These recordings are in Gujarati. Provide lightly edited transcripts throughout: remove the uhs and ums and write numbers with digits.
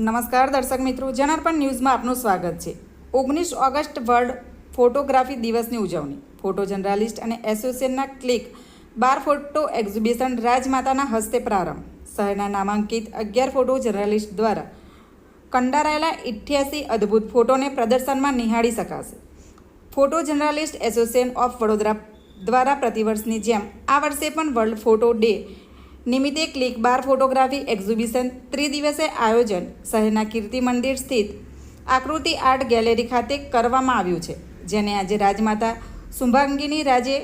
નમસ્કાર દર્શક મિત્રો, જનાર્પણ ન્યૂઝમાં આપનું સ્વાગત છે। 19 ઓગસ્ટ વર્લ્ડ ફોટોગ્રાફી દિવસની ઉજવણી। ફોટો જર્નાલિસ્ટ અને એસોસિએશનના ક્લિક 12 ફોટો એક્ઝિબિશન રાજમાતાના હસ્તે પ્રારંભ। શહેરના નામાંકિત 11 ફોટો જર્નાલિસ્ટ દ્વારા કંડારાયેલા 88 અદ્ભુત ફોટોને પ્રદર્શનમાં નિહાળી શકાશે। Photo journalist association of Vadodara દ્વારા પ્રતિવર્ષની જેમ આ વર્ષે પણ વર્લ્ડ ફોટો ડે નિમિત્તે ક્લિક 12 ફોટોગ્રાફી એક્ઝિબિશન ત્રિદિવસીય આયોજન શહેરના કીર્તિ મંદિર સ્થિત આકૃતિ આર્ટ ગેલેરી ખાતે કરવામાં આવ્યું છે, જેને આજે રાજમાતા શુભાંગીની રાજે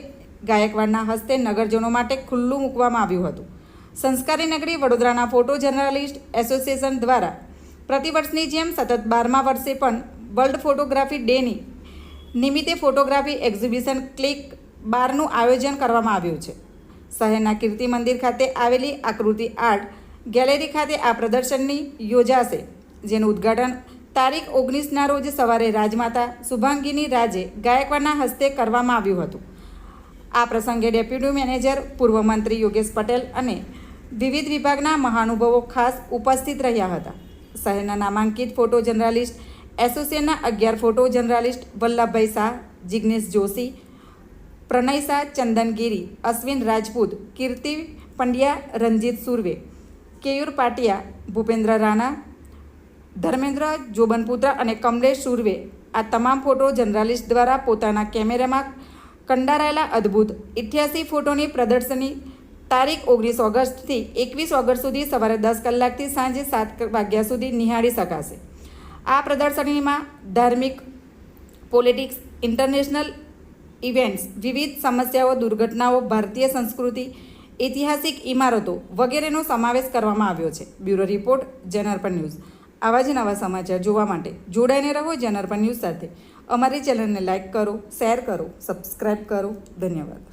ગાયકવાડના હસ્તે નગરજનો માટે ખુલ્લું મૂકવામાં આવ્યું હતું। સંસ્કારી નગરી વડોદરાના ફોટો જર્નાલિસ્ટ એસોસિએશન દ્વારા પ્રતિવર્ષની જેમ સતત 12મા વર્ષે પણ વર્લ્ડ ફોટોગ્રાફી ડેની નિમિત્તે ફોટોગ્રાફી એક્ઝિબિશન ક્લિક 12નું આયોજન કરવામાં આવ્યું છે। શહેરના કીર્તિ મંદિર ખાતે આવેલી આકૃતિ આર્ટ ગેલેરી ખાતે આ પ્રદર્શનની યોજાશે, જેનું ઉદ્ઘાટન તારીખ 19ના રોજ સવારે રાજમાતા શુભાંગીની રાજે ગાયકવાડના હસ્તે કરવામાં આવ્યું હતું। આ પ્રસંગે ડેપ્યુટી મેનેજર પૂર્વ મંત્રી યોગેશ પટેલ અને વિવિધ વિભાગના મહાનુભાવો ખાસ ઉપસ્થિત રહ્યા હતા। શહેરના નામાંકિત ફોટો જર્નાલિસ્ટ એસોસિએશનના 11 ફોટો જર્નાલિસ્ટ વલ્લભભાઈ શાહ, જિગ્નેશ જોશી, પ્રણય શાહ, ચંદન ગીરી, અશ્વિન રાજપૂત, કીર્તિ પંડ્યા, રંજીત સુર્વે, કેયુર પાટિયા, ભૂપેન્દ્ર રાણા, ધર્મેન્દ્ર જોબનપુત્ર અને કમલેશ સુર્વે આ તમામ ફોટો જર્નાલિસ્ટ દ્વારા પોતાના કેમેરામાં કંડારાયેલા અદ્ભુત 88 ફોટોની પ્રદર્શની તારીખ 19 ઓગસ્ટથી 21 ઓગસ્ટ સુધી સવારે 10 કલાકથી સાંજે 7 વાગ્યા સુધી નિહાળી શકાશે। આ પ્રદર્શનીમાં ધાર્મિક, પોલિટિક્સ, ઇન્ટરનેશનલ ઇવેન્ટ્સ, વિવિધ સમસ્યાઓ, દુર્ઘટનાઓ, ભારતીય સંસ્કૃતિ, ઐતિહાસિક ઇમારતો વગેરેનો સમાવેશ કરવામાં આવ્યો છે। Bureau report, જનાર્પણ news. આવા જ નવા સમાચાર જોવા માટે જોડાઈને રહો જનાર્પણ ન્યૂઝ સાથે। અમારી ચેનલને લાઇક કરો, શેર કરો, સબસ્ક્રાઈબ કરો। ધન્યવાદ।